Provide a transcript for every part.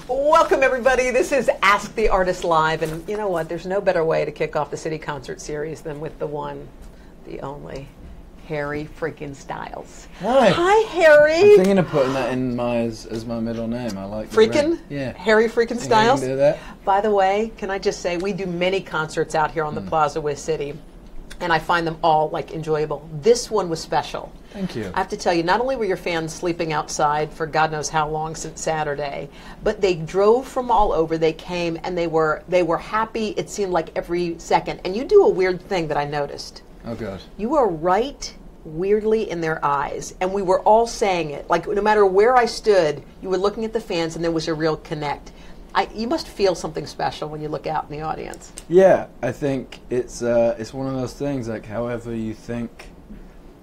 Welcome, everybody. This is Ask the Artist Live, and you know what? There's no better way to kick off the Citi Concert Series than with the one, the only, Harry freaking Styles. Hi. Hi, Harry. I'm thinking of putting that in as my middle name. I like Freaking? Yeah. Harry freaking Styles? I can do that. By the way, can I just say, we do many concerts out here on the Plaza with Citi, and I find them all like enjoyable. This one was special. Thank you. I have to tell you, not only were your fans sleeping outside for God knows how long since Saturday, but they drove from all over. They came and they were happy. It seemed like every second. And you do a weird thing that I noticed. Oh God. You are right weirdly in their eyes, and we were all saying it. Like no matter where I stood, you were looking at the fans, and there was a real connect. You must feel something special when you look out in the audience. Yeah, I think it's one of those things. Like however you think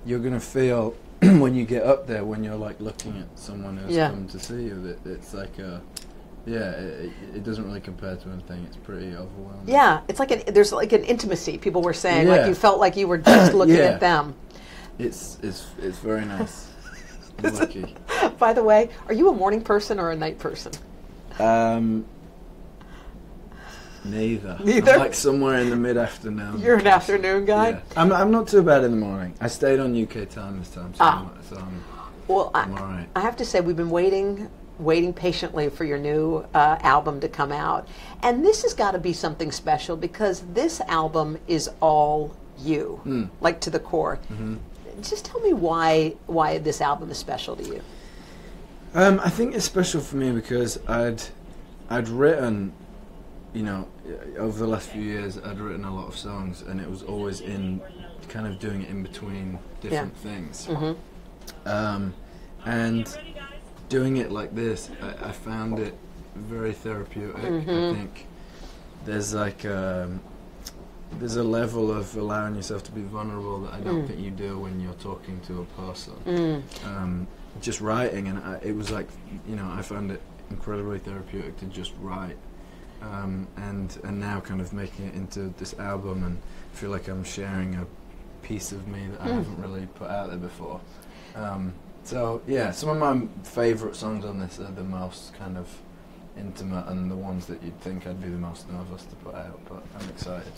you're gonna feel when you get up there, when you're like looking at someone who's come to see you. It's like it doesn't really compare to anything. It's pretty overwhelming. Yeah, it's like there's like an intimacy. People were saying like you felt like you were just looking at them. It's very nice. I'm lucky. By the way, are you a morning person or a night person? Neither. Neither? I'm like somewhere in the mid-afternoon. You're an afternoon guy? Yeah. I'm not too bad in the morning. I stayed on UK time this time, so I'm all right. I have to say, we've been waiting patiently for your new album to come out. And this has got to be something special because this album is all you, like to the core. Mm-hmm. Just tell me why this album is special to you. I think it's special for me because I'd written, you know, over the last few years, I'd written a lot of songs, and it was always in kind of doing it in between different things. Mm-hmm. And doing it like this, I found it very therapeutic. Mm-hmm. I think there's like there's a level of allowing yourself to be vulnerable that I don't think you do when you're talking to a person. Just writing, and it was like, you know, I found it incredibly therapeutic to just write. And now kind of making it into this album, and feel like I'm sharing a piece of me that I haven't really put out there before. So yeah, some of my favourite songs on this are the most kind of intimate and the ones that you'd think I'd be the most nervous to put out, but I'm excited.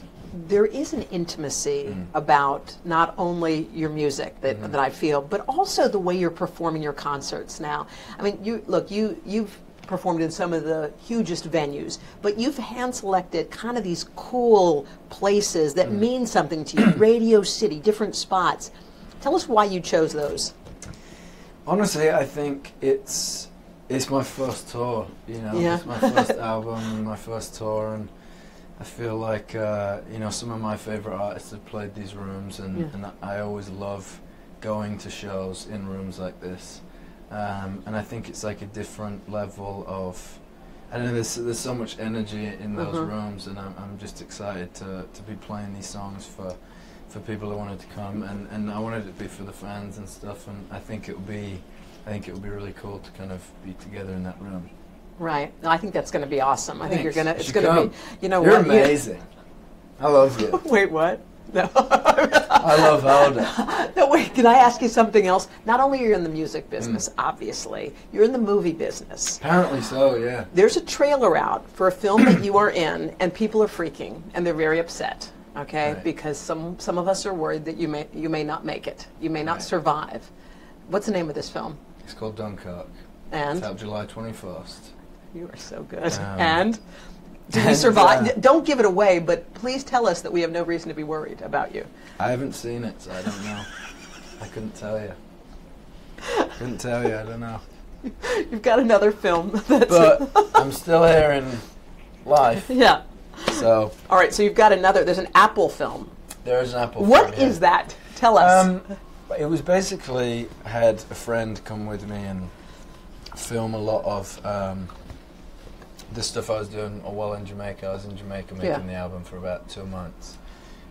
There is an intimacy about not only your music that I feel, but also the way you're performing your concerts now. I mean, you've performed in some of the hugest venues, but you've hand-selected kind of these cool places that mean something to you. Radio City, different spots. Tell us why you chose those. Honestly, I think it's my first tour, you know. It's my first album and my first tour, and I feel like, you know, some of my favourite artists have played these rooms, and I always love going to shows in rooms like this. And I think it's like a different level of, I don't know, there's so much energy in those rooms, and I'm just excited to be playing these songs for people who wanted to come, and I wanted it to be for the fans and stuff, and I think it would be really cool to kind of be together in that room. Right. I think that's going to be awesome. I think Thanks. it's going to be, you know, you're amazing. I love you. Wait, what? No. I love Hoda. No, wait, can I ask you something else? Not only are you in the music business, obviously, you're in the movie business. Apparently so, yeah. There's a trailer out for a film that you are in, and people are freaking, and they're very upset, okay? Right. Because some of us are worried that you may not make it. You may not survive. What's the name of this film? It's called Dunkirk. And? It's out July 21st. You are so good. And? Did you survive? Don't give it away, but please tell us that we have no reason to be worried about you. I haven't seen it, so I don't know. I couldn't tell you. I don't know. You've got another film that's... But I'm still here in life. Yeah. So... All right, so you've got another... There's an Apple film. There is an Apple film, What is that? Tell us. It was basically, I had a friend come with me and film a lot of... the stuff I was doing while in Jamaica. I was in Jamaica making the album for about 2 months.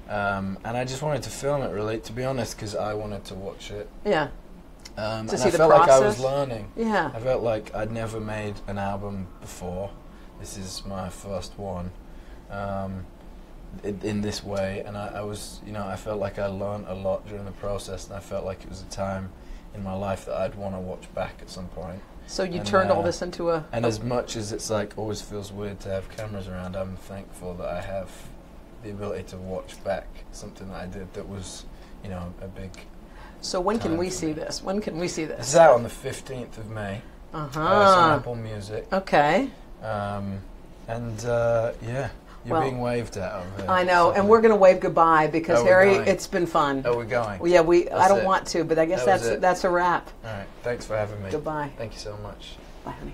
And I just wanted to film it, really, to be honest, because I wanted to watch it. Yeah. And see I the felt process? like I was learning. Yeah. I felt like I'd never made an album before. This is my first one in this way. And I was, you know, I felt like I learned a lot during the process, and I felt like it was a time in my life that I'd want to watch back at some point. So you turned all this into a... And as much as it's like always feels weird to have cameras around, I'm thankful that I have the ability to watch back something that I did that was, you know, a big... So when can we see this? When can we see this? It's out on the 15th of May. It's on Apple Music. Okay. Yeah. You're being waved at over here. I know, and we're going to wave goodbye because, Harry, it's been fun. Oh, we're going? Well, yeah, I don't want to, but I guess that's a wrap. All right. Thanks for having me. Goodbye. Thank you so much. Bye, honey.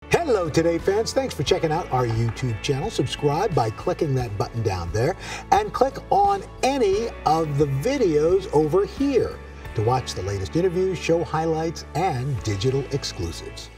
Hello, Today fans. Thanks for checking out our YouTube channel. Subscribe by clicking that button down there and click on any of the videos over here to watch the latest interviews, show highlights, and digital exclusives.